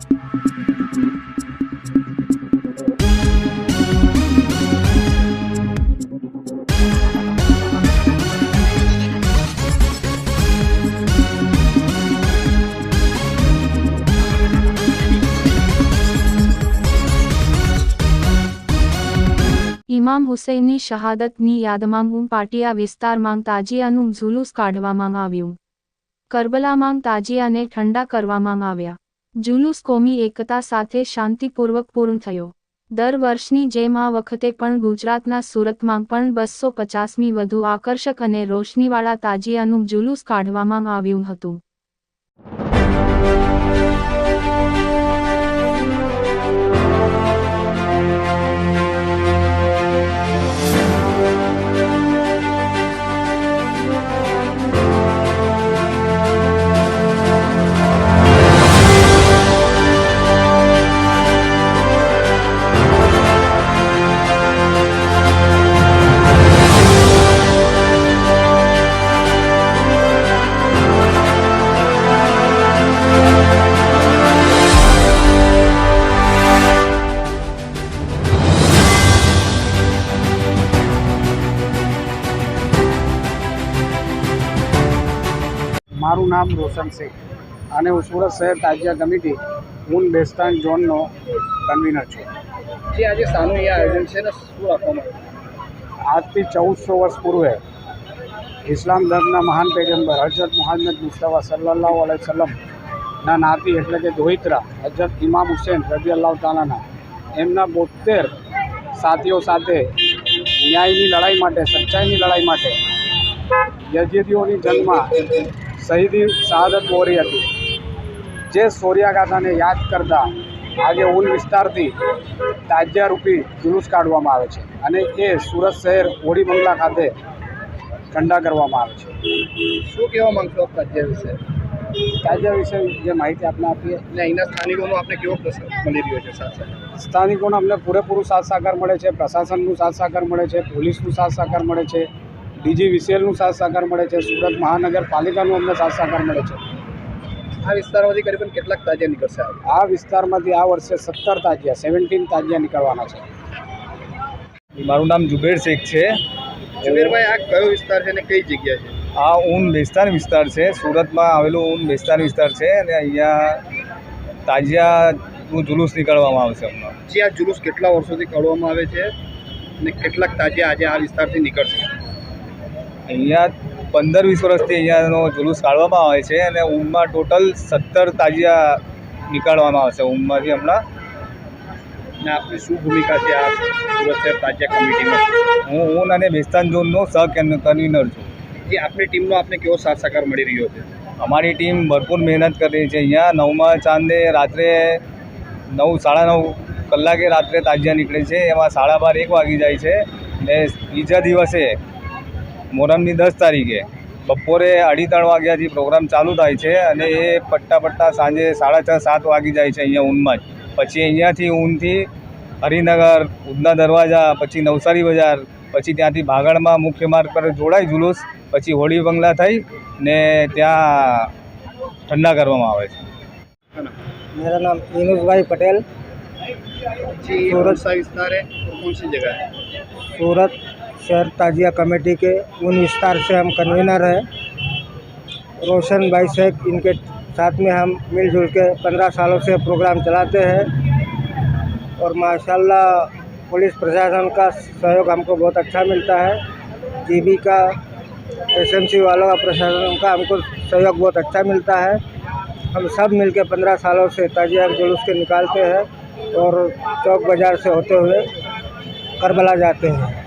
ઇમામ હુસૈનની શહાદતની યાદમાં પાટિયા વિસ્તારમાં તાજિયાનું ઝુલુસ કાઢવામાં આવ્યું. કરબલામાં તાજિયાને ઠંડા કરવામાં આવ્યા. જુલુસ કોમી એકતા સાથે શાંતિપૂર્વક પૂર્ણ થયો. દર વર્ષની જેમ આ વખતે પણ ગુજરાતના સુરતમાં પણ 250મી વધુ આકર્ષક અને રોશનીવાળા તાજિયાનું જુલુસ કાઢવામાં આવ્યું હતું. મારું નામ રોશન શેખ અને હું સુરત શહેર તાજિયા કમિટી ઊન બેસ્તાન ઝોનનો કન્વીનર છું. જે આજે સાનું એ આયોજન છે ને શું રાખવામાં આજથી 1400 વર્ષ પૂર્વે ઇસ્લામ ધર્મના મહાન પૈગંબર હજરત મુહમ્મદ મુસ્તફા સલ્લલ્લાહુ અલૈહિ વસલ્લમના નાતી એટલે કે દોહિત્રા હજરત ઇમામ હુસૈન રઝિયલ્લાહુ તાલાના એમના 72 સાથીઓ સાથે ન્યાયની લડાઈ માટે, સચ્ચાઈની લડાઈ માટે યઝીદીઓની જન્મમાં શહીદી શહાદત વહોરી હતી. જે શૌર્યગાથાને યાદ કરતા આજે ઊન વિસ્તારથી તાજિયારૂપી જુલુસ કાઢવામાં આવે છે અને એ સુરત શહેર હોળી બંગલા ખાતે ઠંડા કરવામાં આવે છે. શું કહેવા માંગશો આપ તાજિયા વિશે? તાજિયા વિશે જે માહિતી આપણે આપીએ અને અહીંના સ્થાનિકોનો આપણે કેવો પ્રસાદ મળી રહ્યો છે? સાથ સ્થાનિકોનો અમને પૂરેપૂરું સાથ સહકાર મળે છે. પ્રશાસનનું સાથ સહકાર મળે છે, પોલીસનું સાથ સહકાર મળે છે, DGVCLનું સાથ સહકાર મળે છે, સુરત મહાનગરપાલિકાનું અમને સાથ સહકાર મળે છે. આ વિસ્તારમાંથી કરીબન કેટલાક તાજિયા નીકળશે? આ વિસ્તારમાંથી આ વર્ષે 17 તાજિયા 17 તાજિયા નીકળવાના છે. મારું નામ જુબેર શેખ છે. જુબેરભાઈ, આ કયો વિસ્તાર છે અને કઈ જગ્યા છે? આ ઊન બેસ્તાન વિસ્તાર છે, સુરતમાં આવેલું ઊન બેસ્તાન વિસ્તાર છે અને અહીંયા તાજિયાનું જુલુસ નીકળવામાં આવશે હમણાં. જે આ જુલુસ કેટલા વર્ષોથી કાઢવામાં આવે છે અને કેટલાક તાજિયા આજે આ વિસ્તારથી નીકળશે? અહીંયા 15-20 વર્ષથી અહીંયાનો જુલુસ કાઢવામાં આવે છે અને ઊનમાં ટોટલ 17 તાજિયા નીકાળવામાં આવશે ઊનમાંથી હમણાં. અને આપની શું ભૂમિકા છે આ સુરત શહેર તાજિયા કમિટીમાં? હું ઊન અને બેસ્તાન ઝોનનો કન્વીનર છું. જે આપની ટીમનો આપને કેવો સાથ સહકાર મળી રહ્યો છે? અમારી ટીમ ભરપૂર મહેનત કરી રહી છે. અહીંયા 9મા ચાંદે રાત્રે 9-9:30 કલાકે રાત્રે તાજિયા નીકળે છે. એમાં 12:30 1 વાગી જાય છે અને બીજા દિવસે મોહરમની 10 તારીખે બપોરે 2:30 વાગ્યાથી પ્રોગ્રામ ચાલુ થાય છે અને એ પટ્ટા સાંજે 6:30-7 વાગી જાય છે અહીંયા ઊનમાં જ. પછી અહીંયાથી ઊનથી હરિનગર, ઉધના દરવાજા, પછી નવસારી બજાર, પછી ત્યાંથી ભાગળમાં મુખ્ય માર્ગ પર જોડાય જુલુસ, પછી હોળી બંગલા થઈ ને ત્યાં ઠંડા કરવામાં આવે છે. मेरा नाम यूनुस भाई पटेल, जी सूरत सा विस्तार है और कौन सी जगह है? सूरत शहर ताजिया कमेटी के उन विस्तार से हम कन्वीनर हैं. रोशन भाई शेख, इनके साथ में हम मिलजुल के 15 सालों से प्रोग्राम चलाते हैं और माशाल्लाह पुलिस प्रशासन का सहयोग हमको बहुत अच्छा मिलता है. जीबी का, SMC वालों का, प्रशासन का हमको सहयोग बहुत अच्छा मिलता है. हम सब मिलके 15 सालों से ताजिया जुलूस के निकालते हैं और चौक बाज़ार से होते हुए करबला जाते हैं.